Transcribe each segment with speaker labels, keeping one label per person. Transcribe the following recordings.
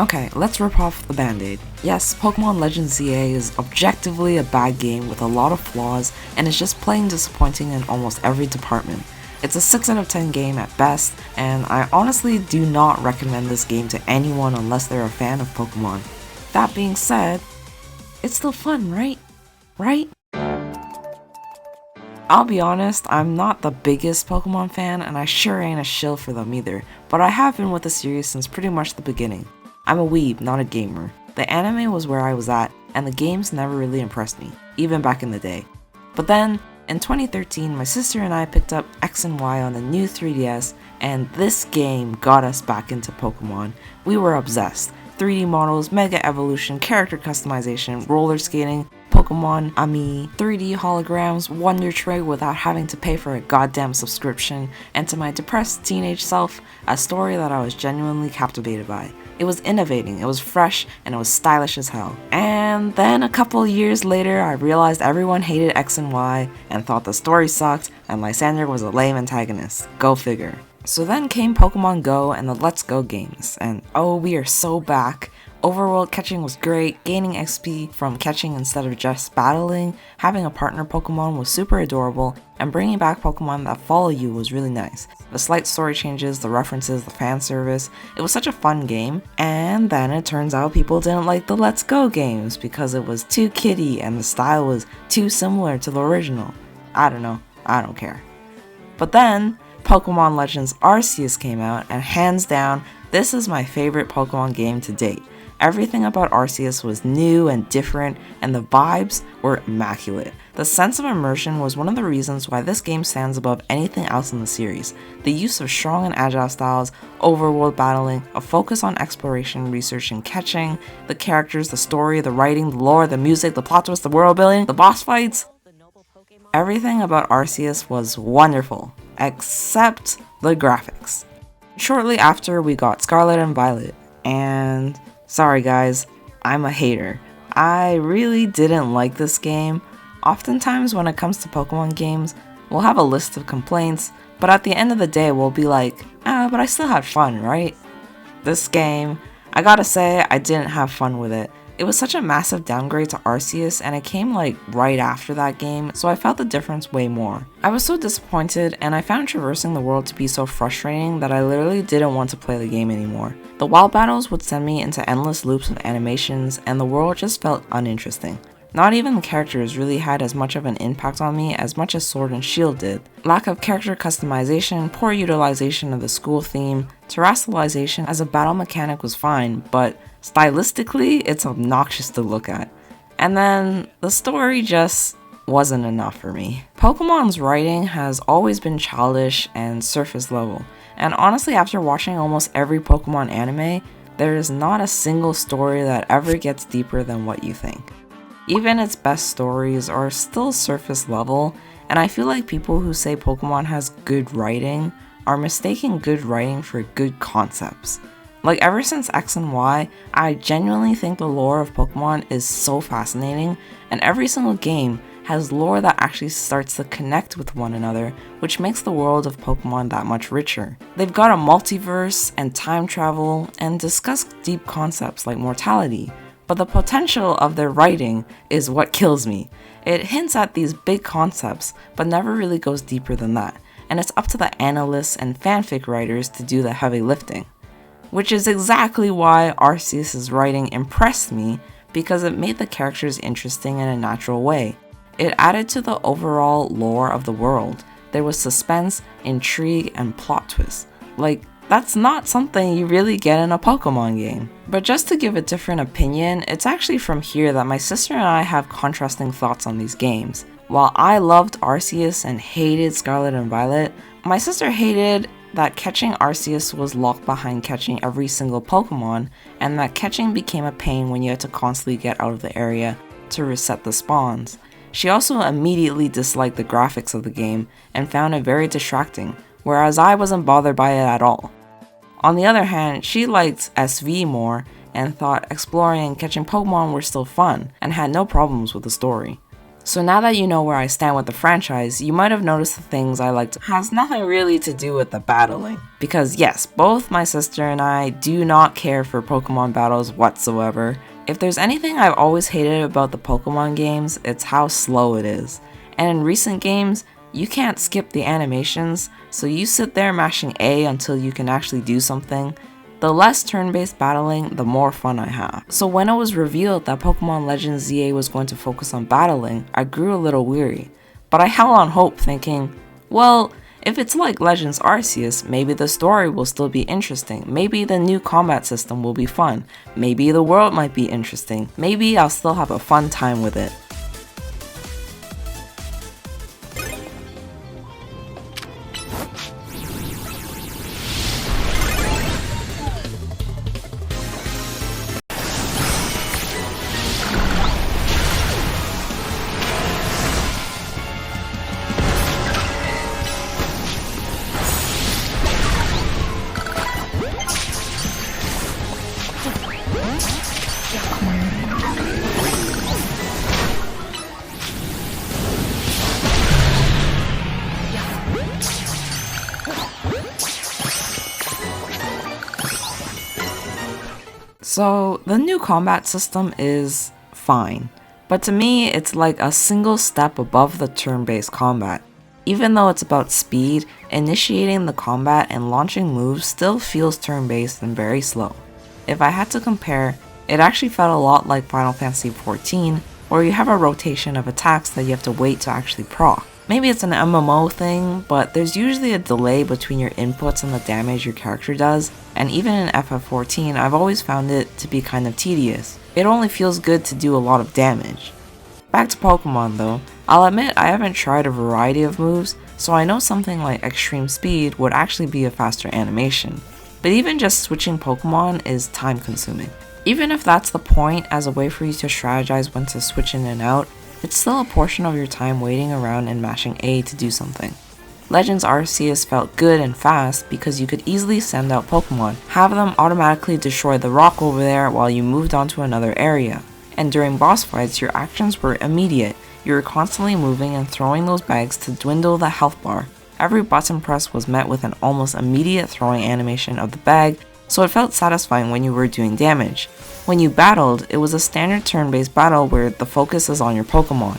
Speaker 1: Okay, let's rip off the band-aid. Yes, Pokemon Legends ZA is objectively a bad game with a lot of flaws, and is just plain disappointing in almost every department. It's a 6 out of 10 game at best, and I honestly do not recommend this game to anyone unless they're a fan of Pokemon. That being said, it's still fun, right? Right? I'll be honest, I'm not the biggest Pokemon fan, and I sure ain't a shill for them either, but I have been with the series since pretty much the beginning. I'm a weeb, not a gamer. The anime was where I was at, and the games never really impressed me, even back in the day. But then, in 2013, my sister and I picked up X and Y on the new 3DS, and this game got us back into Pokemon. We were obsessed. 3D models, Mega Evolution, character customization, roller skating, Pokemon, 3D holograms, Wonder Tray without having to pay for a goddamn subscription, and to my depressed teenage self, a story that I was genuinely captivated by. It was innovating, it was fresh, and it was stylish as hell. And then a couple years later, I realized everyone hated X and Y and thought the story sucked and Lysander was a lame antagonist. Go figure. So then came Pokemon Go and the Let's Go games, and oh, we are so back. Overworld catching was great, gaining XP from catching instead of just battling, having a partner Pokemon was super adorable, and bringing back Pokemon that follow you was really nice. The slight story changes, the references, the fan service, it was such a fun game, and then it turns out people didn't like the Let's Go games because it was too kiddie and the style was too similar to the original. I don't know, I don't care. But then, Pokemon Legends Arceus came out, and hands down, this is my favorite Pokemon game to date. Everything about Arceus was new and different, and the vibes were immaculate. The sense of immersion was one of the reasons why this game stands above anything else in the series. The use of strong and agile styles, overworld battling, a focus on exploration, research, and catching, the characters, the story, the writing, the lore, the music, the plot twist, the world building, the boss fights. Everything about Arceus was wonderful, except the graphics. Shortly after, we got Scarlet and Violet, and sorry guys, I'm a hater. I really didn't like this game. Oftentimes when it comes to Pokemon games, we'll have a list of complaints, but at the end of the day we'll be like, but I still had fun, right? This game, I gotta say, I didn't have fun with it. It was such a massive downgrade to Arceus, and it came like right after that game, so I felt the difference way more. I was so disappointed, and I found traversing the world to be so frustrating that I literally didn't want to play the game anymore. The wild battles would send me into endless loops of animations, and the world just felt uninteresting. Not even the characters really had as much of an impact on me as much as Sword and Shield did. Lack of character customization, poor utilization of the school theme, terrestrialization as a battle mechanic was fine, but stylistically, it's obnoxious to look at. And then, the story just wasn't enough for me. Pokemon's writing has always been childish and surface level, and honestly after watching almost every Pokemon anime, there is not a single story that ever gets deeper than what you think. Even its best stories are still surface level, and I feel like people who say Pokemon has good writing are mistaking good writing for good concepts. Like ever since X and Y, I genuinely think the lore of Pokemon is so fascinating, and every single game has lore that actually starts to connect with one another, which makes the world of Pokemon that much richer. They've got a multiverse and time travel, and discuss deep concepts like mortality, but the potential of their writing is what kills me. It hints at these big concepts, but never really goes deeper than that, and it's up to the analysts and fanfic writers to do the heavy lifting. Which is exactly why Arceus' writing impressed me, because it made the characters interesting in a natural way. It added to the overall lore of the world. There was suspense, intrigue, and plot twists. Like, that's not something you really get in a Pokemon game. But just to give a different opinion, it's actually from here that my sister and I have contrasting thoughts on these games. While I loved Arceus and hated Scarlet and Violet, my sister hated that catching Arceus was locked behind catching every single Pokemon, and that catching became a pain when you had to constantly get out of the area to reset the spawns. She also immediately disliked the graphics of the game and found it very distracting, whereas I wasn't bothered by it at all. On the other hand, she liked SV more and thought exploring and catching Pokemon were still fun and had no problems with the story. So now that you know where I stand with the franchise, you might have noticed the things I liked has nothing really to do with the battling. Because yes, both my sister and I do not care for Pokemon battles whatsoever. If there's anything I've always hated about the Pokemon games, it's how slow it is. And in recent games, you can't skip the animations, so you sit there mashing A until you can actually do something. The less turn-based battling, the more fun I have. So when it was revealed that Pokemon Legends ZA was going to focus on battling, I grew a little weary. But I held on hope thinking, well, if it's like Legends Arceus, maybe the story will still be interesting, maybe the new combat system will be fun, maybe the world might be interesting, maybe I'll still have a fun time with it. So, the new combat system is fine, but to me it's like a single step above the turn-based combat. Even though it's about speed, initiating the combat and launching moves still feels turn-based and very slow. If I had to compare, it actually felt a lot like Final Fantasy XIV, where you have a rotation of attacks that you have to wait to actually proc. Maybe it's an MMO thing, but there's usually a delay between your inputs and the damage your character does, and even in FF14 I've always found it to be kind of tedious. It only feels good to do a lot of damage. Back to Pokemon though, I'll admit I haven't tried a variety of moves, so I know something like Extreme Speed would actually be a faster animation. But even just switching Pokemon is time consuming. Even if that's the point as a way for you to strategize when to switch in and out, it's still a portion of your time waiting around and mashing A to do something. Legends Arceus felt good and fast because you could easily send out Pokemon, have them automatically destroy the rock over there while you moved on to another area. And during boss fights, your actions were immediate. You were constantly moving and throwing those bags to dwindle the health bar. Every button press was met with an almost immediate throwing animation of the bag, so it felt satisfying when you were doing damage. When you battled, it was a standard turn-based battle where the focus is on your Pokemon.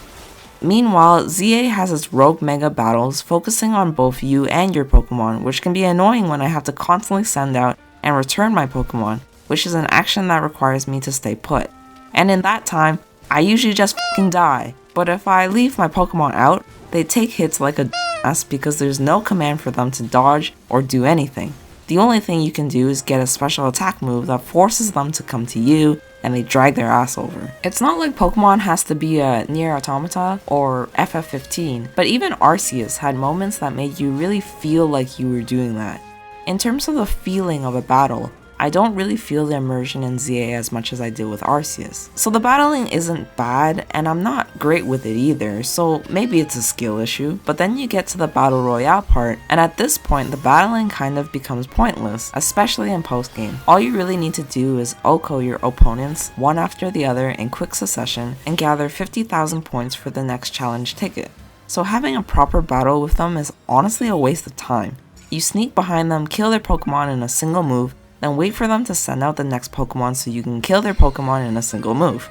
Speaker 1: Meanwhile, ZA has its rogue mega battles focusing on both you and your Pokemon, which can be annoying when I have to constantly send out and return my Pokemon, which is an action that requires me to stay put. And in that time, I usually just f***ing die. But if I leave my Pokemon out, they take hits like a ass because there's no command for them to dodge or do anything. The only thing you can do is get a special attack move that forces them to come to you and they drag their ass over. It's not like Pokemon has to be a Nier Automata or FF15, but even Arceus had moments that made you really feel like you were doing that. In terms of the feeling of a battle, I don't really feel the immersion in ZA as much as I did with Arceus. So the battling isn't bad, and I'm not great with it either, so maybe it's a skill issue, but then you get to the battle royale part, and at this point the battling kind of becomes pointless, especially in post-game. All you really need to do is OHKO your opponents one after the other in quick succession and gather 50,000 points for the next challenge ticket. So having a proper battle with them is honestly a waste of time. You sneak behind them, kill their Pokemon in a single move, then wait for them to send out the next Pokemon so you can kill their Pokemon in a single move.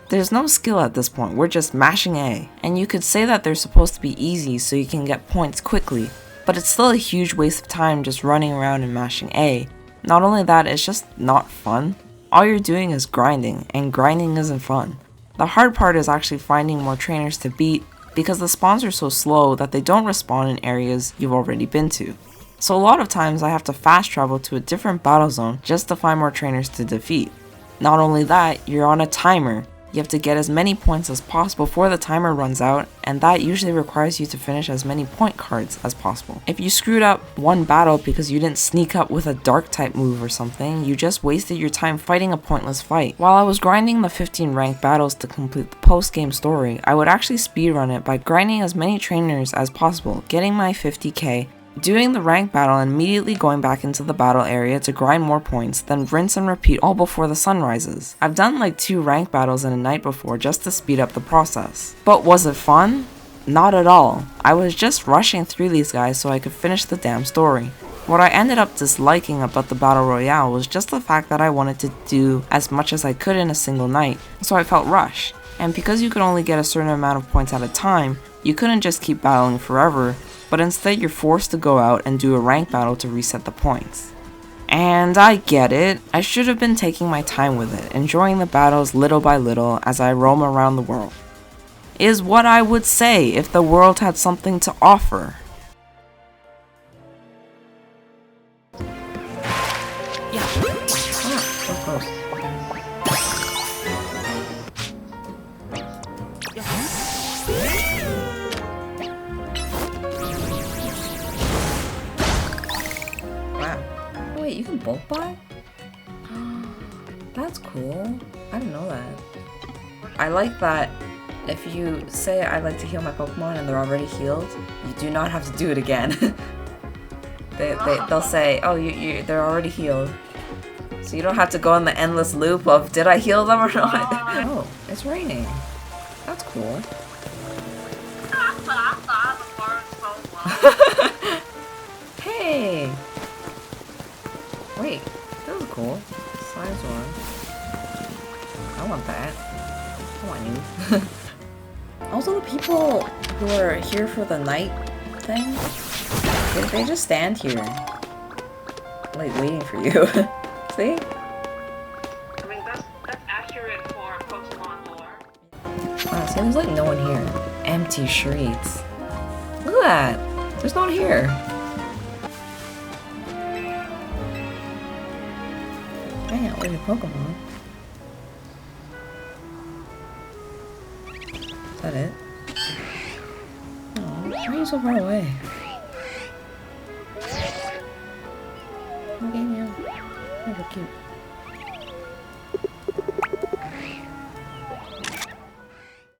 Speaker 1: There's no skill at this point, we're just mashing A, and you could say that they're supposed to be easy so you can get points quickly, but it's still a huge waste of time just running around and mashing A. Not only that, it's just not fun. All you're doing is grinding, and grinding isn't fun. The hard part is actually finding more trainers to beat because the spawns are so slow that they don't respawn in areas you've already been to. So a lot of times I have to fast travel to a different battle zone just to find more trainers to defeat. Not only that, you're on a timer. You have to get as many points as possible before the timer runs out, and that usually requires you to finish as many point cards as possible. If you screwed up one battle because you didn't sneak up with a dark type move or something, you just wasted your time fighting a pointless fight. While I was grinding the 15 ranked battles to complete the post-game story, I would actually speedrun it by grinding as many trainers as possible, getting my 50k, doing the rank battle and immediately going back into the battle area to grind more points, then rinse and repeat all before the sun rises. I've done like 2 rank battles in a night before just to speed up the process. But was it fun? Not at all. I was just rushing through these guys so I could finish the damn story. What I ended up disliking about the battle royale was just the fact that I wanted to do as much as I could in a single night, so I felt rushed. And because you could only get a certain amount of points at a time, you couldn't just keep battling forever, but instead you're forced to go out and do a rank battle to reset the points. And I get it, I should have been taking my time with it, enjoying the battles little by little as I roam around the world. Is what I would say if the world had something to offer. Yeah. So close. Wow. Wait, you can bulk buy? That's cool. I didn't know that. I like that if you say I'd like to heal my Pokemon and they're already healed, you do not have to do it again. They'll say, oh, they're already healed. So you don't have to go in the endless loop of, did I heal them or not? Oh, it's raining. That's cool. Hey! Wait, that was cool. Size 1. I want that. I want you. Also, the people who are here for the night thing, they just stand here, like, waiting for you. See?
Speaker 2: I mean, that's accurate for Pokemon lore.
Speaker 1: Wow, see, there's like no one here. Empty streets. Look at that! There's no one here. Hang out with your Pokemon. Is that it? Oh, why are you so far away? Okay, yeah. Oh, they're cute.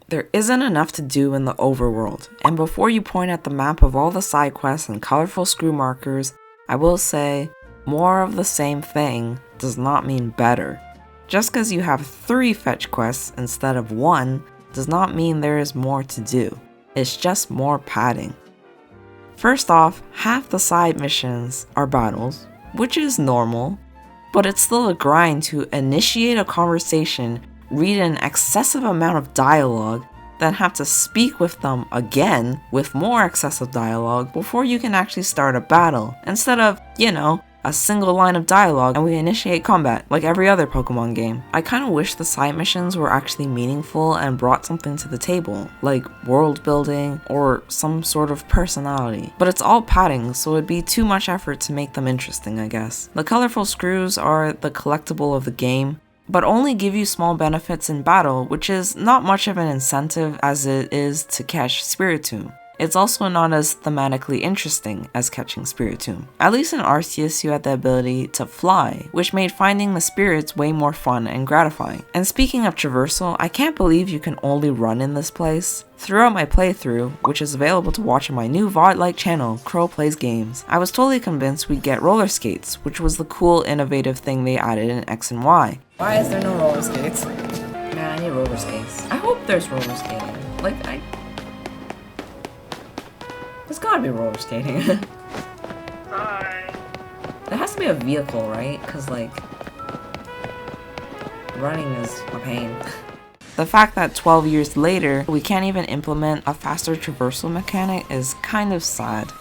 Speaker 1: There isn't enough to do in the overworld, and before you point at the map of all the side quests and colorful screw markers, I will say, more of the same thing does not mean better. Just because you have 3 fetch quests instead of 1 does not mean there is more to do. It's just more padding. First off, half the side missions are battles, which is normal, but it's still a grind to initiate a conversation, read an excessive amount of dialogue, then have to speak with them again with more excessive dialogue before you can actually start a battle, instead of, you know, a single line of dialogue and we initiate combat like every other Pokemon game. I kinda wish the side missions were actually meaningful and brought something to the table, like world building or some sort of personality. But it's all padding, so it'd be too much effort to make them interesting, I guess. The colorful screws are the collectible of the game, but only give you small benefits in battle, which is not much of an incentive as it is to catch Spiritomb. It's also not as thematically interesting as catching Spiritomb. At least in Arceus you had the ability to fly, which made finding the spirits way more fun and gratifying. And speaking of traversal, I can't believe you can only run in this place. Throughout my playthrough, which is available to watch on my new VOD-like channel, Crow Plays Games, I was totally convinced we'd get roller skates, which was the cool innovative thing they added in X and Y. Why is there no roller skates? Man, I need roller skates. I hope there's roller skating. There's gotta be roller skating.
Speaker 2: Sorry.
Speaker 1: There has to be a vehicle, right? Cause like, running is a pain. The fact that 12 years later, we can't even implement a faster traversal mechanic is kind of sad.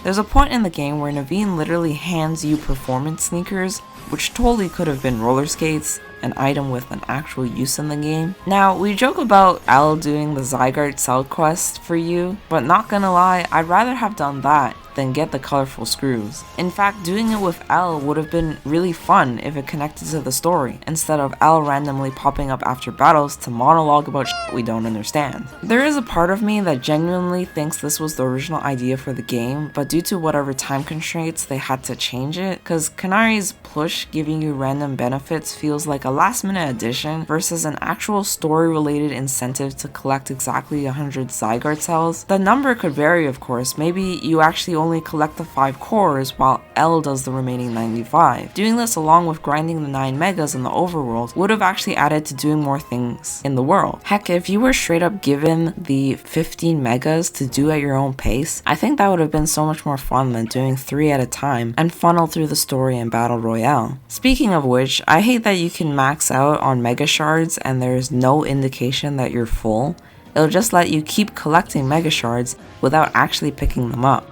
Speaker 1: There's a point in the game where Naveen literally hands you performance sneakers, which totally could have been roller skates, an item with an actual use in the game. Now, we joke about L doing the Zygarde Cell quest for you, but not gonna lie, I'd rather have done that than get the colorful screws. In fact, doing it with L would have been really fun if it connected to the story, instead of L randomly popping up after battles to monologue about shit we don't understand. There is a part of me that genuinely thinks this was the original idea for the game, but due to whatever time constraints, they had to change it, cause Kanari's push giving you random benefits feels like a last minute addition versus an actual story related incentive to collect exactly 100 Zygarde cells. The number could vary of course, maybe you actually only collect the 5 cores while L does the remaining 95. Doing this along with grinding the 9 megas in the overworld would have actually added to doing more things in the world. Heck, if you were straight up given the 15 megas to do at your own pace, I think that would have been so much more fun than doing 3 at a time and funnel through the story and battle royale. Speaking of which, I hate that you can max out on mega shards and there's no indication that you're full. It'll just let you keep collecting mega shards without actually picking them up.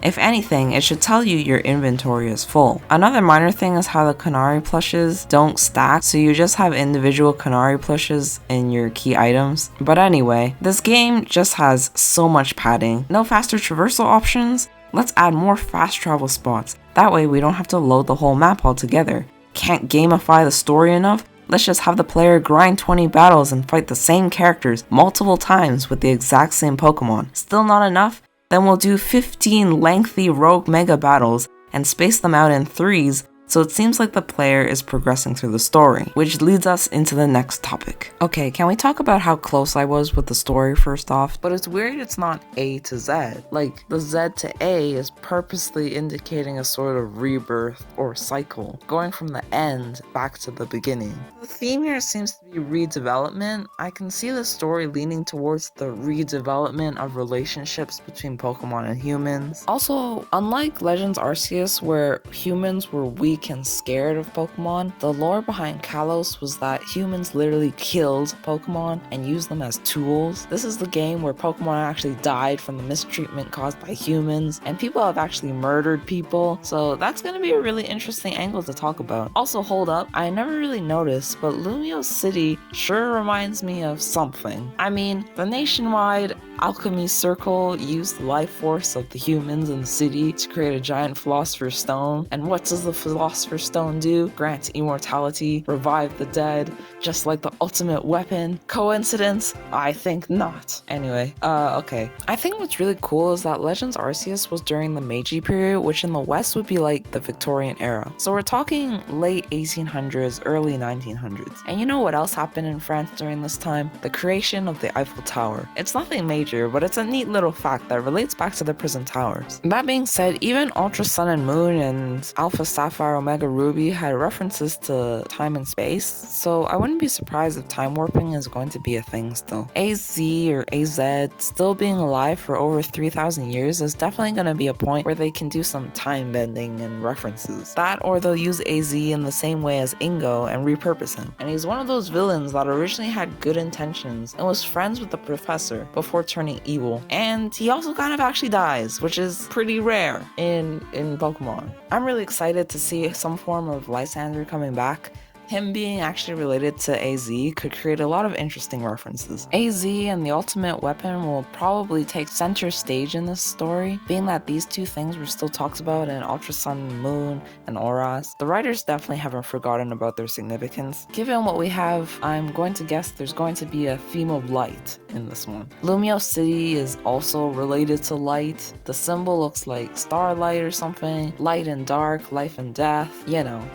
Speaker 1: If anything, it should tell you your inventory is full. Another minor thing is how the Canary plushes don't stack, so you just have individual Canary plushes in your key items. But anyway, this game just has so much padding. No faster traversal options? Let's add more fast travel spots. That way we don't have to load the whole map altogether. Can't gamify the story enough? Let's just have the player grind 20 battles and fight the same characters multiple times with the exact same Pokemon. Still not enough? Then we'll do 15 lengthy rogue mega battles and space them out in 3s so it seems like the player is progressing through the story, which leads us into the next topic. Okay, can we talk about how close I was with the story first off? But it's weird it's not A to Z. Like, the Z to A is purposely indicating a sort of rebirth or cycle, going from the end back to the beginning. The theme here seems to be redevelopment. I can see the story leaning towards the redevelopment of relationships between Pokemon and humans. Also, unlike Legends Arceus, where humans were weak and scared of Pokemon, the lore behind Kalos was that humans literally killed Pokemon and used them as tools. This is the game where Pokemon actually died from the mistreatment caused by humans, and people have actually murdered people, so that's gonna be a really interesting angle to talk about. Also, hold up, I never really noticed, but Lumio City sure reminds me of something. I mean, the nationwide alchemy circle used the life force of the humans in the city to create a giant philosopher's stone, and what does the philosopher's stone do? Grant immortality, revive the dead, just like the ultimate weapon. Coincidence? I think not. Anyway, okay. I think what's really cool is that Legends Arceus was during the Meiji period, which in the West would be like the Victorian era. So we're talking late 1800s, early 1900s. And you know what else happened in France during this time? The creation of the Eiffel Tower. It's nothing major, but it's a neat little fact that relates back to the prison towers. That being said, even Ultra Sun and Moon and Alpha Sapphire Omega Ruby had references to time and space, so I wouldn't be surprised if time warping is going to be a thing still. AZ or AZ still being alive for over 3,000 years is definitely going to be a point where they can do some time bending and references. That, or they'll use AZ in the same way as Ingo and repurpose him. And he's one of those villains that originally had good intentions and was friends with the professor before turning evil. And he also kind of actually dies, which is pretty rare in Pokemon. I'm really excited to see some form of Lysander coming back. Him being actually related to AZ could create a lot of interesting references. AZ and the ultimate weapon will probably take center stage in this story, being that these two things were still talked about in Ultra Sun, Moon, and Auras. The writers definitely haven't forgotten about their significance. Given what we have, I'm going to guess there's going to be a theme of light in this one. Lumio City is also related to light. The symbol looks like starlight or something. Light and dark, life and death, you know.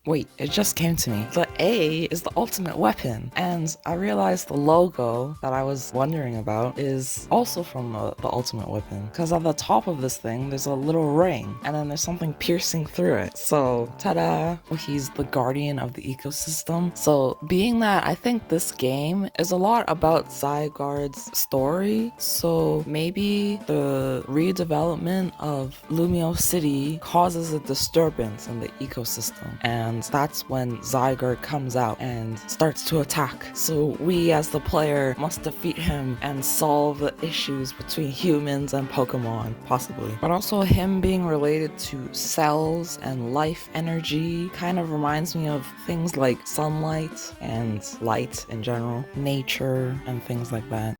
Speaker 1: Wait, it just came to me. The A is the ultimate weapon, and I realized the logo that I was wondering about is also from the ultimate weapon, because at the top of this thing there's a little ring, and then there's something piercing through it. So, ta-da! He's the guardian of the ecosystem. So, being that I think this game is a lot about Zygarde's story, so maybe the redevelopment of Lumio City causes a disturbance in the ecosystem, and that's when Zygarde comes out and starts to attack. So we as the player must defeat him and solve the issues between humans and Pokemon, possibly. But also him being related to cells and life energy kind of reminds me of things like sunlight and light in general, nature and things like that.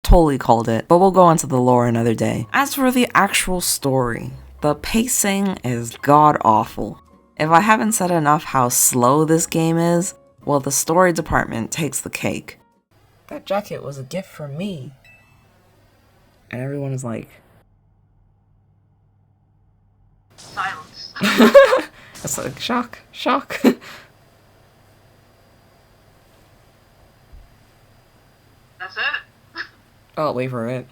Speaker 1: Totally called it, but we'll go into the lore another day. As for the actual story, the pacing is god-awful. If I haven't said enough how slow this game is, well, the story department takes the cake. That jacket was a gift from me. And everyone is like...
Speaker 2: Silence.
Speaker 1: It's like, shock, shock.
Speaker 2: That's it.
Speaker 1: Oh, wait for it.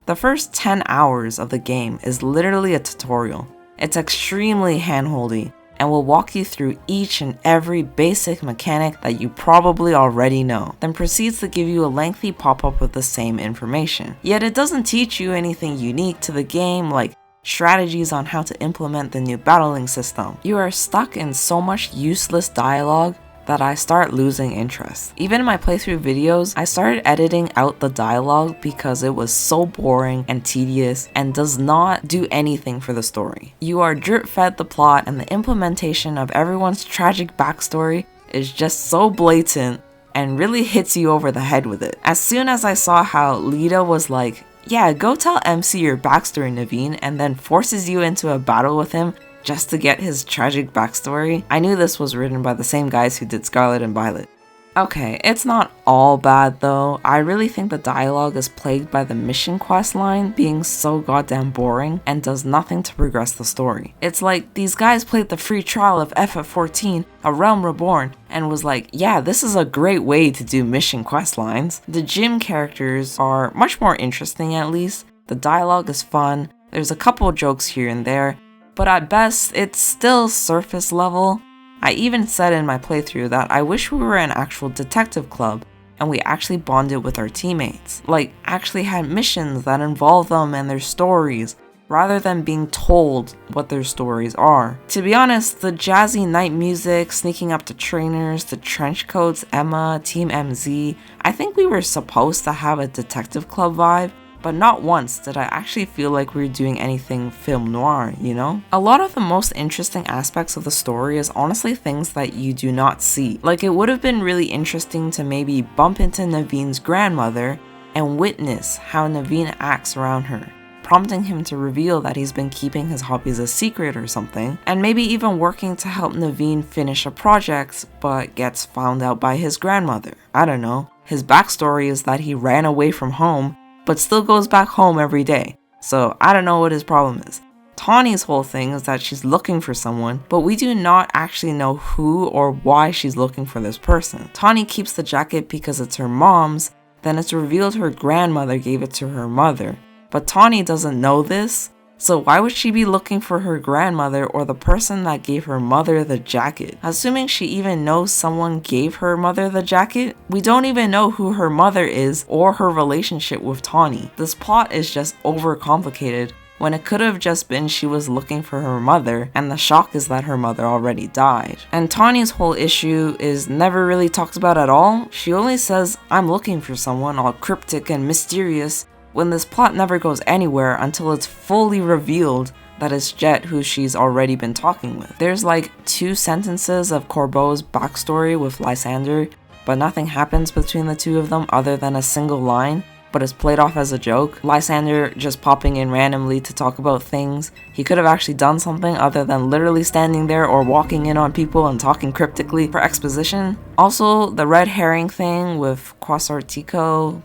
Speaker 1: The first 10 hours of the game is literally a tutorial. It's extremely handholdy and will walk you through each and every basic mechanic that you probably already know, then proceeds to give you a lengthy pop-up with the same information. Yet it doesn't teach you anything unique to the game like strategies on how to implement the new battling system. You are stuck in so much useless dialogue that I start losing interest. Even in my playthrough videos, I started editing out the dialogue because it was so boring and tedious and does not do anything for the story. You are drip fed the plot, and the implementation of everyone's tragic backstory is just so blatant and really hits you over the head with it. As soon as I saw how Lita was like, yeah, go tell MC your backstory, Naveen, and then forces you into a battle with him just to get his tragic backstory, I knew this was written by the same guys who did Scarlet and Violet. Okay, it's not all bad though. I really think the dialogue is plagued by the mission quest line being so goddamn boring and does nothing to progress the story. It's like these guys played the free trial of FF14, A Realm Reborn, and was like, yeah, this is a great way to do mission quest lines. The gym characters are much more interesting at least, the dialogue is fun, there's a couple jokes here and there, but at best, it's still surface level. I even said in my playthrough that I wish we were an actual detective club and we actually bonded with our teammates. Like, actually had missions that involve them and their stories, rather than being told what their stories are. To be honest, the jazzy night music, sneaking up to trainers, the trench coats, Emma, Team MZ, I think we were supposed to have a detective club vibe, but not once did I actually feel like we were doing anything film noir, you know? A lot of the most interesting aspects of the story is honestly things that you do not see. Like, it would have been really interesting to maybe bump into Naveen's grandmother and witness how Naveen acts around her, prompting him to reveal that he's been keeping his hobbies a secret or something, and maybe even working to help Naveen finish a project but gets found out by his grandmother. I don't know. His backstory is that he ran away from home but still goes back home every day. So I don't know what his problem is. Tawny's whole thing is that she's looking for someone, but we do not actually know who or why she's looking for this person. Tawny keeps the jacket because it's her mom's, then it's revealed her grandmother gave it to her mother. But Tawny doesn't know this, so why would she be looking for her grandmother or the person that gave her mother the jacket? Assuming she even knows someone gave her mother the jacket, we don't even know who her mother is or her relationship with Tawny. This plot is just overcomplicated when it could have just been she was looking for her mother, and the shock is that her mother already died. And Tawny's whole issue is never really talked about at all. She only says, I'm looking for someone, all cryptic and mysterious, when this plot never goes anywhere until it's fully revealed that it's Jet who she's already been talking with. There's like 2 sentences of Corbeau's backstory with Lysander, but nothing happens between the two of them other than a single line, but it's played off as a joke. Lysander just popping in randomly to talk about things. He could have actually done something other than literally standing there or walking in on people and talking cryptically for exposition. Also, the red herring thing with Quasartico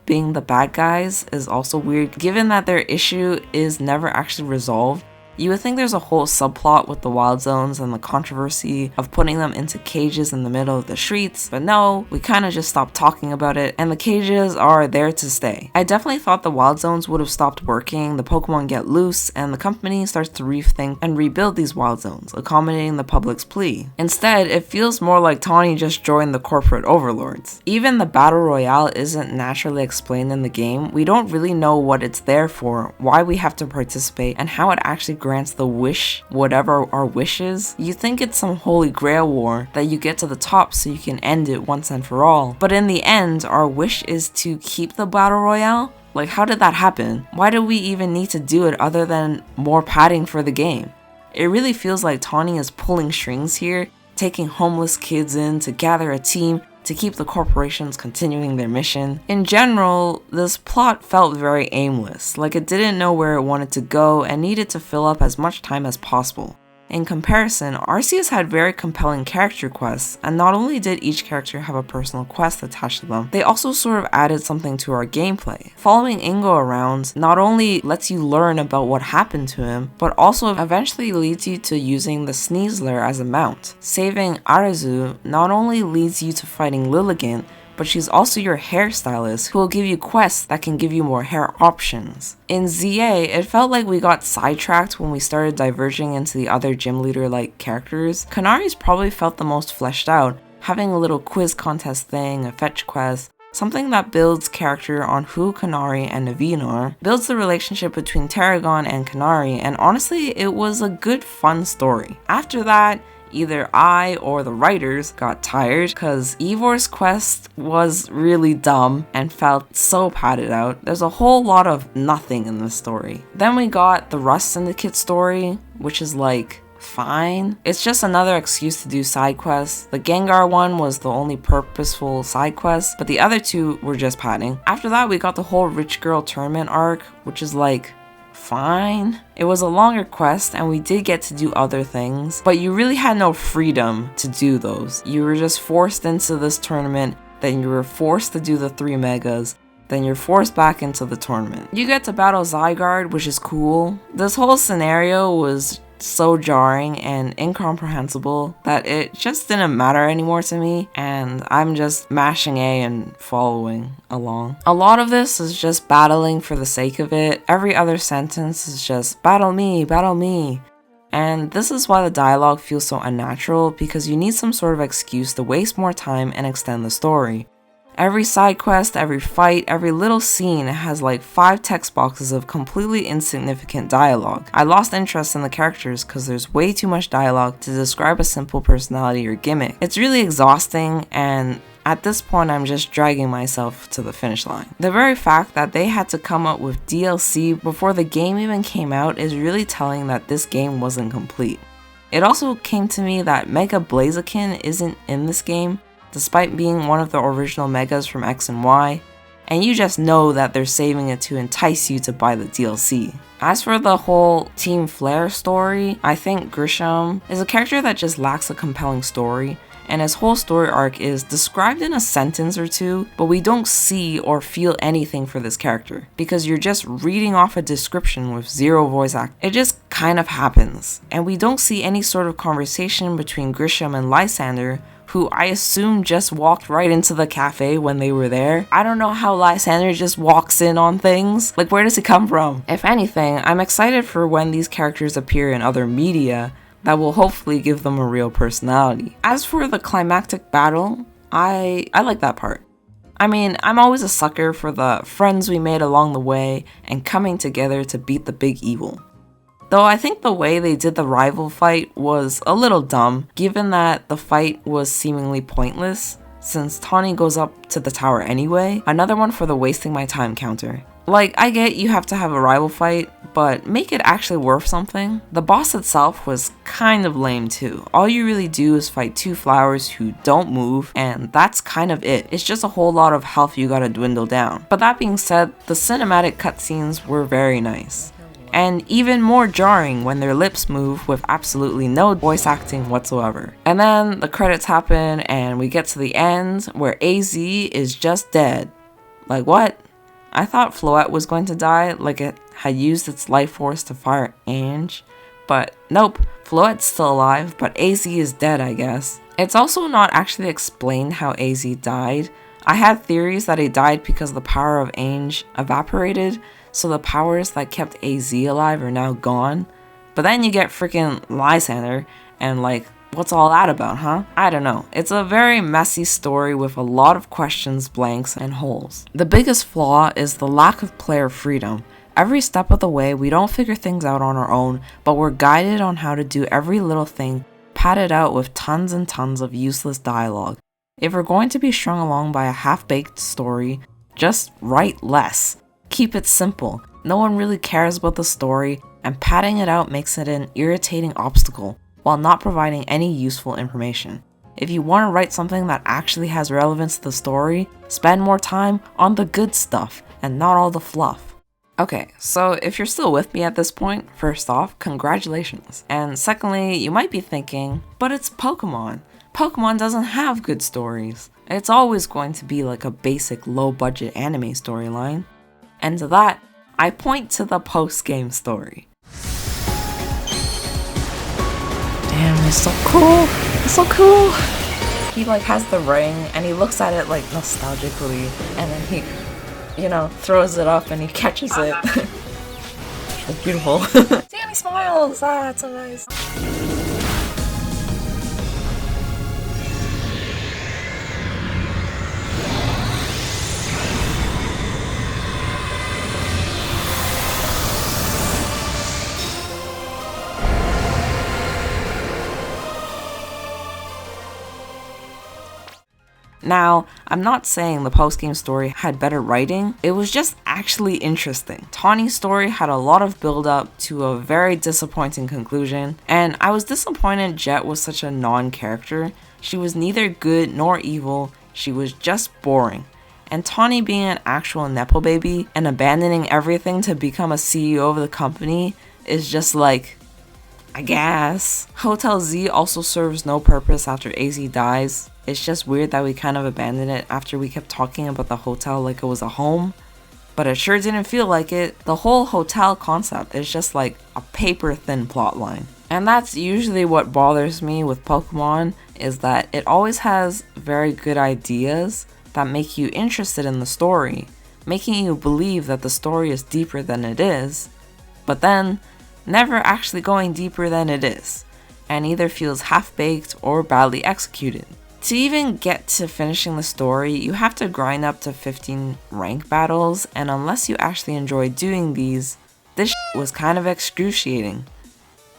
Speaker 1: being the bad guys is also weird, given that their issue is never actually resolved. You would think there's a whole subplot with the wild zones and the controversy of putting them into cages in the middle of the streets, but no, we kind of just stopped talking about it, and the cages are there to stay. I definitely thought the wild zones would have stopped working, the Pokemon get loose, and the company starts to rethink and rebuild these wild zones, accommodating the public's plea. Instead, it feels more like Tawny just joined the corporate overlords. Even the battle royale isn't naturally explained in the game. We don't really know what it's there for, why we have to participate, and how it actually grants the wish, whatever our wish is. You think it's some holy grail war that you get to the top so you can end it once and for all. But in the end, our wish is to keep the battle royale? Like, how did that happen? Why do we even need to do it other than more padding for the game? It really feels like Tawny is pulling strings here, taking homeless kids in to gather a team to keep the corporations continuing their mission. In general, this plot felt very aimless, like it didn't know where it wanted to go and needed to fill up as much time as possible. In comparison, Arceus had very compelling character quests, and not only did each character have a personal quest attached to them, they also sort of added something to our gameplay. Following Ingo around not only lets you learn about what happened to him, but also eventually leads you to using the Sneasler as a mount. Saving Arceus not only leads you to fighting Lilligant, but she's also your hairstylist who will give you quests that can give you more hair options. In ZA, it felt like we got sidetracked when we started diverging into the other gym leader-like characters. Kanari's probably felt the most fleshed out, having a little quiz contest thing, a fetch quest, something that builds character on who Kanari and Naveen are, builds the relationship between Tarragon and Kanari, and honestly, it was a good fun story. After that, either I or the writers got tired because Ivor's quest was really dumb and felt so padded out. There's a whole lot of nothing in this story. Then we got the Rust Syndicate story, which is like, fine. It's just another excuse to do side quests. The Gengar one was the only purposeful side quest, but the other two were just padding. After that, we got the whole Rich Girl Tournament arc, which is like, fine. It was a longer quest and we did get to do other things, but you really had no freedom to do those. You were just forced into this tournament, then you were forced to do the 3 megas, then you're forced back into the tournament. You get to battle Zygarde, which is cool. This whole scenario was so jarring and incomprehensible that it just didn't matter anymore to me, and I'm just mashing A and following along. A lot of this is just battling for the sake of it. Every other sentence is just battle me, battle me. And this is why the dialogue feels so unnatural, because you need some sort of excuse to waste more time and extend the story. Every side quest, every fight, every little scene has like 5 text boxes of completely insignificant dialogue. I lost interest in the characters because there's way too much dialogue to describe a simple personality or gimmick. It's really exhausting, and at this point I'm just dragging myself to the finish line. The very fact that they had to come up with DLC before the game even came out is really telling that this game wasn't complete. It also came to me that Mega Blaziken isn't in this game, despite being one of the original megas from X and Y, and you just know that they're saving it to entice you to buy the DLC. As for the whole Team Flare story, I think Grisham is a character that just lacks a compelling story, and his whole story arc is described in a sentence or two, but we don't see or feel anything for this character, because you're just reading off a description with 0 voice act. It just kind of happens, and we don't see any sort of conversation between Grisham and Lysander, who I assume just walked right into the cafe when they were there. I don't know how Lysander just walks in on things. Like, where does he come from? If anything, I'm excited for when these characters appear in other media that will hopefully give them a real personality. As for the climactic battle, I like that part. I mean, I'm always a sucker for the friends we made along the way and coming together to beat the big evil. Though I think the way they did the rival fight was a little dumb, given that the fight was seemingly pointless, since Tawny goes up to the tower anyway. Another one for the wasting my time counter. Like, I get you have to have a rival fight, but make it actually worth something. The boss itself was kind of lame too. All you really do is fight 2 flowers who don't move, and that's kind of it. It's just a whole lot of health you gotta dwindle down. But that being said, the cinematic cutscenes were very nice, and even more jarring when their lips move with absolutely no voice acting whatsoever. And then the credits happen and we get to the end where AZ is just dead. Like, what? I thought Floette was going to die, like it had used its life force to fire Ange, but nope, Floette's still alive, but AZ is dead, I guess. It's also not actually explained how AZ died. I had theories that he died because the power of Ange evaporated, so the powers that kept AZ alive are now gone. But then you get freaking Lysander, and like, what's all that about, huh? I don't know. It's a very messy story with a lot of questions, blanks, and holes. The biggest flaw is the lack of player freedom. Every step of the way, we don't figure things out on our own, but we're guided on how to do every little thing, padded out with tons and tons of useless dialogue. If we're going to be strung along by a half-baked story, just write less. Keep it simple. No one really cares about the story, and padding it out makes it an irritating obstacle, while not providing any useful information. If you want to write something that actually has relevance to the story, spend more time on the good stuff, and not all the fluff. Okay, so if you're still with me at this point, first off, congratulations. And secondly, you might be thinking, but it's Pokemon. Pokemon doesn't have good stories. It's always going to be like a basic low-budget anime storyline. And to that, I point to the post-game story. Damn, it's so cool! It's so cool! He like has the ring and he looks at it like nostalgically, and then he, you know, throws it up and he catches it. It's beautiful. Sammy smiles! Ah, that's so nice. Now, I'm not saying the post-game story had better writing, it was just actually interesting. Tawny's story had a lot of build-up to a very disappointing conclusion, and I was disappointed Jet was such a non-character. She was neither good nor evil, she was just boring. And Tawny being an actual Nepo baby and abandoning everything to become a CEO of the company is just like, I guess. Hotel Z also serves no purpose after AZ dies. It's just weird that we kind of abandoned it after we kept talking about the hotel like it was a home. But it sure didn't feel like it. The whole hotel concept is just like a paper-thin plotline. And that's usually what bothers me with Pokemon, is that it always has very good ideas that make you interested in the story, making you believe that the story is deeper than it is, but then never actually going deeper than it is, and either feels half-baked or badly executed. To even get to finishing the story, you have to grind up to 15 rank battles, and unless you actually enjoy doing these, this was kind of excruciating.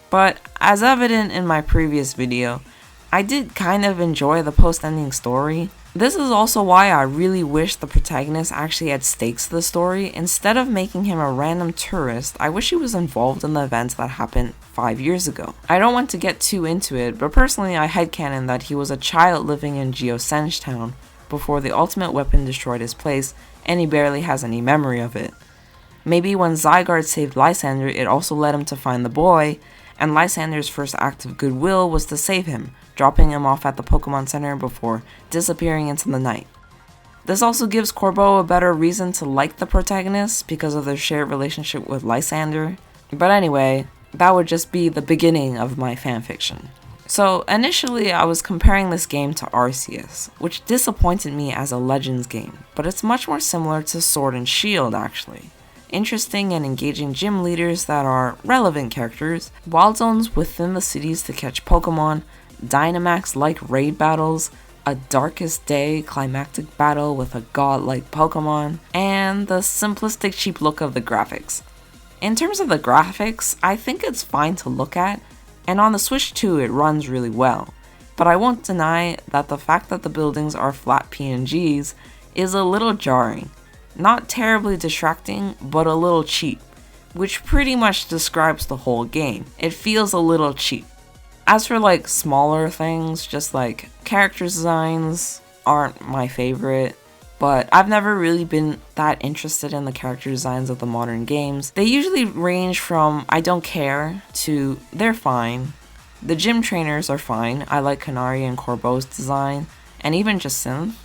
Speaker 1: But as evident in my previous video, I did kind of enjoy the post-ending story. This is also why I really wish the protagonist actually had stakes to the story. Instead of making him a random tourist, I wish he was involved in the events that happened 5 years ago. I don't want to get too into it, but personally I headcanon that he was a child living in Geosenge Town before the ultimate weapon destroyed his place, and he barely has any memory of it. Maybe when Zygarde saved Lysander, it also led him to find the boy, and Lysander's first act of goodwill was to save him, dropping him off at the Pokemon Center before disappearing into the night. This also gives Corbeau a better reason to like the protagonist because of their shared relationship with Lysander. But anyway, that would just be the beginning of my fanfiction. So initially I was comparing this game to Arceus, which disappointed me as a Legends game, but it's much more similar to Sword and Shield actually. Interesting and engaging gym leaders that are relevant characters, wild zones within the cities to catch Pokemon, Dynamax-like raid battles, a Darkest Day climactic battle with a god-like Pokemon, and the simplistic cheap look of the graphics. In terms of the graphics, I think it's fine to look at, and on the Switch 2 it runs really well, but I won't deny that the fact that the buildings are flat PNGs is a little jarring. Not terribly distracting, but a little cheap, which pretty much describes the whole game. It feels a little cheap. As for like smaller things, just like character designs aren't my favorite, but I've never really been that interested in the character designs of the modern games. They usually range from I don't care to they're fine. The gym trainers are fine, I like Canary and Corbeau's design, and even Jacinth,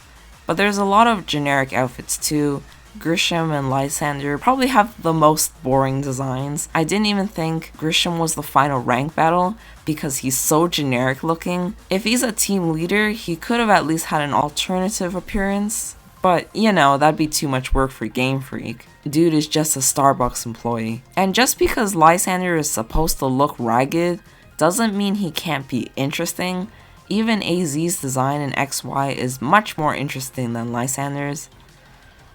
Speaker 1: but there's a lot of generic outfits too. Grisham and Lysander probably have the most boring designs. I didn't even think Grisham was the final rank battle because he's so generic looking. If he's a team leader, he could have at least had an alternative appearance, but you know, that'd be too much work for Game Freak. Dude is just a Starbucks employee. And just because Lysander is supposed to look ragged doesn't mean he can't be interesting. Even AZ's design in XY is much more interesting than Lysander's.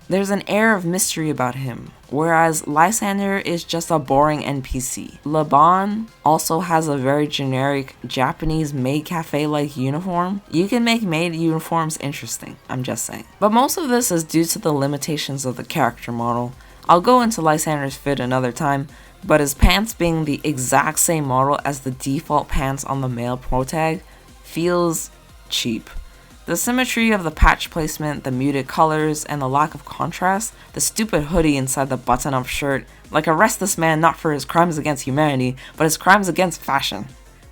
Speaker 1: There's an air of mystery about him, whereas Lysander is just a boring NPC. Laban also has a very generic Japanese maid cafe-like uniform. You can make maid uniforms interesting, I'm just saying. But most of this is due to the limitations of the character model. I'll go into Lysander's fit another time, but his pants being the exact same model as the default pants on the male protag feels cheap. The symmetry of the patch placement, the muted colors, and the lack of contrast, the stupid hoodie inside the button-up shirt, like arrest this man not for his crimes against humanity, but his crimes against fashion.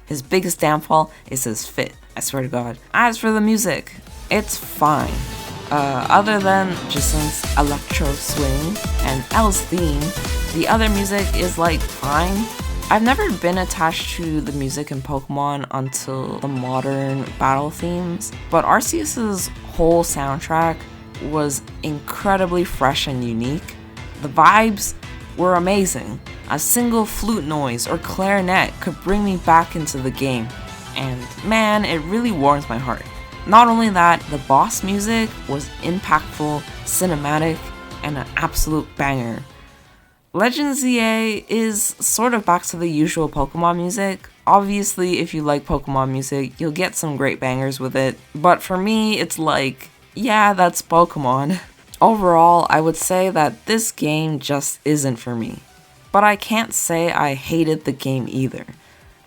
Speaker 1: His biggest downfall is his fit, I swear to God. As for the music, it's fine. Other than Jacinth's electro swing and Elle's theme, the other music is like fine, I've never been attached to the music in Pokemon until the modern battle themes, but Arceus' whole soundtrack was incredibly fresh and unique. The vibes were amazing. A single flute noise or clarinet could bring me back into the game, and man, it really warms my heart. Not only that, the boss music was impactful, cinematic, and an absolute banger. Legend ZA is sort of back to the usual Pokemon music. Obviously, if you like Pokemon music, you'll get some great bangers with it, but for me, it's like, yeah, that's Pokemon. Overall, I would say that this game just isn't for me. But I can't say I hated the game either.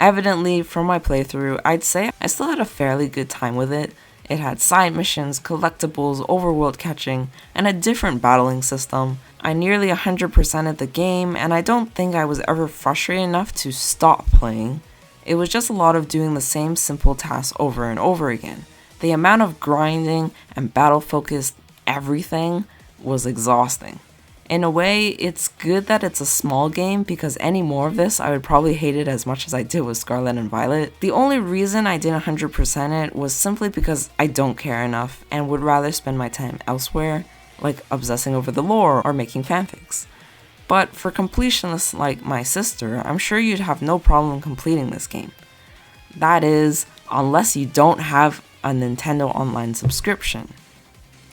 Speaker 1: Evidently, from my playthrough, I'd say I still had a fairly good time with it. It had side missions, collectibles, overworld catching, and a different battling system. I nearly 100%ed the game, and I don't think I was ever frustrated enough to stop playing. It was just a lot of doing the same simple tasks over and over again. The amount of grinding and battle-focused everything was exhausting. In a way, it's good that it's a small game because any more of this, I would probably hate it as much as I did with Scarlet and Violet. The only reason I didn't 100% it was simply because I don't care enough and would rather spend my time elsewhere, like obsessing over the lore or making fanfics. But for completionists like my sister, I'm sure you'd have no problem completing this game. That is, unless you don't have a Nintendo Online subscription.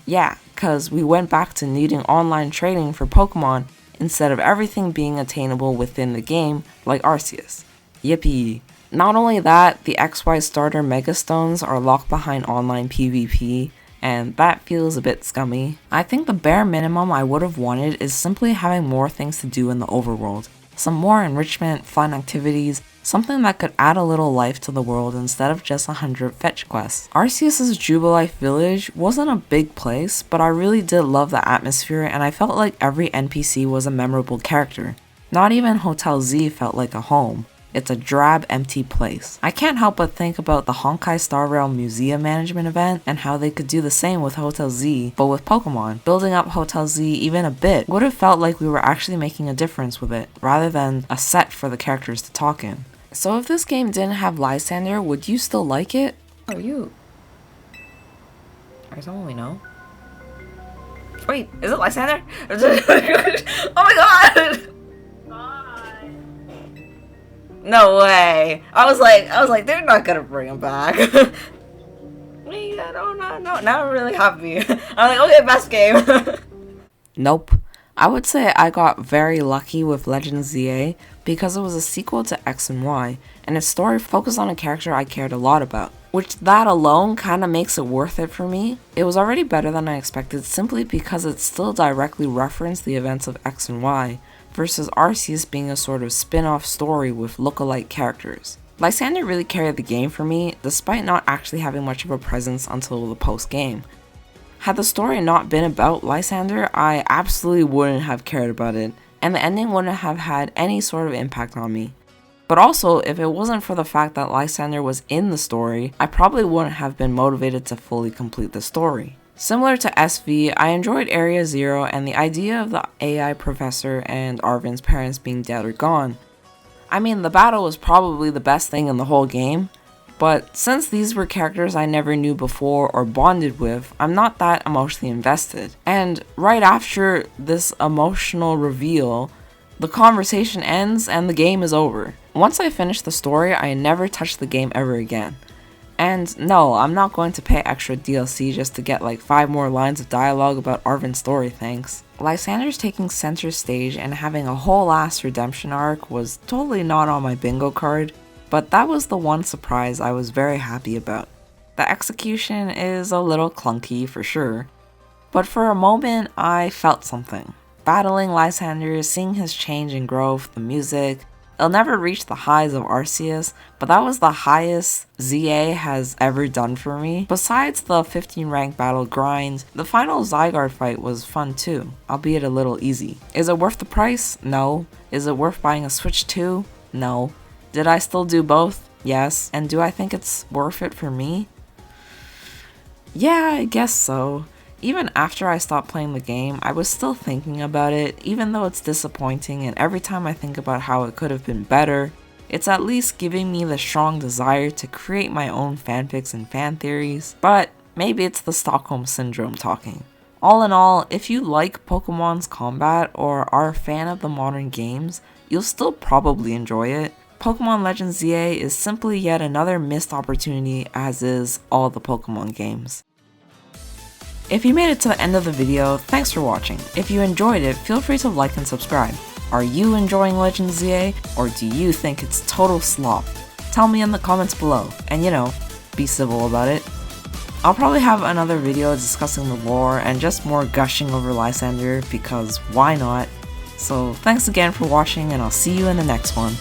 Speaker 1: Yeah, cause we went back to needing online trading for Pokemon instead of everything being attainable within the game like Arceus. Yippee. Not only that, the XY starter Megastones are locked behind online PvP, and that feels a bit scummy. I think the bare minimum I would have wanted is simply having more things to do in the overworld. Some more enrichment, fun activities, something that could add a little life to the world instead of just 100 fetch quests. Arceus' Jubilife Village wasn't a big place, but I really did love the atmosphere and I felt like every NPC was a memorable character. Not even Hotel Z felt like a home. It's a drab, empty place. I can't help but think about the Honkai Star Rail Museum Management event and how they could do the same with Hotel Z, but with Pokemon. Building up Hotel Z even a bit would have felt like we were actually making a difference with it, rather than a set for the characters to talk in. So if this game didn't have Lysander, would you still like it? Are you someone we know? Wait, is it Lysander? Oh my god! No way. I was like, they're not gonna bring him back. Yeah, no. Now I'm really happy. I'm like, okay, best game. Nope. I would say I got very lucky with Legend ZA because it was a sequel to X and Y, and its story focused on a character I cared a lot about, which that alone kinda makes it worth it for me. It was already better than I expected simply because it still directly referenced the events of X and Y, versus Arceus being a sort of spin-off story with lookalike characters. Lysander really carried the game for me, despite not actually having much of a presence until the post-game. Had the story not been about Lysander, I absolutely wouldn't have cared about it, and the ending wouldn't have had any sort of impact on me. But also, if it wasn't for the fact that Lysander was in the story, I probably wouldn't have been motivated to fully complete the story. Similar to SV, I enjoyed Area Zero and the idea of the AI professor and Arven's parents being dead or gone. I mean, the battle was probably the best thing in the whole game, but since these were characters I never knew before or bonded with, I'm not that emotionally invested. And right after this emotional reveal, the conversation ends and the game is over. Once I finished the story, I never touched the game ever again. And no, I'm not going to pay extra DLC just to get like 5 more lines of dialogue about Arven's story, thanks. Lysander's taking center stage and having a whole ass redemption arc was totally not on my bingo card, but that was the one surprise I was very happy about. The execution is a little clunky for sure, but for a moment I felt something. Battling Lysander, seeing his change and growth, the music. It'll never reach the highs of Arceus, but that was the highest ZA has ever done for me. Besides the 15 rank battle grind, the final Zygarde fight was fun too, albeit a little easy. Is it worth the price? No. Is it worth buying a Switch 2? No. Did I still do both? Yes. And do I think it's worth it for me? Yeah, I guess so. Even after I stopped playing the game, I was still thinking about it, even though it's disappointing, and every time I think about how it could have been better, it's at least giving me the strong desire to create my own fanfics and fan theories, but maybe it's the Stockholm Syndrome talking. All in all, if you like Pokemon's combat or are a fan of the modern games, you'll still probably enjoy it. Pokemon Legends ZA is simply yet another missed opportunity, as is all the Pokemon games. If you made it to the end of the video, thanks for watching. If you enjoyed it, feel free to like and subscribe. Are you enjoying Legends ZA, or do you think it's total slop? Tell me in the comments below, and be civil about it. I'll probably have another video discussing the lore and just more gushing over Lysander, because why not? So thanks again for watching, and I'll see you in the next one.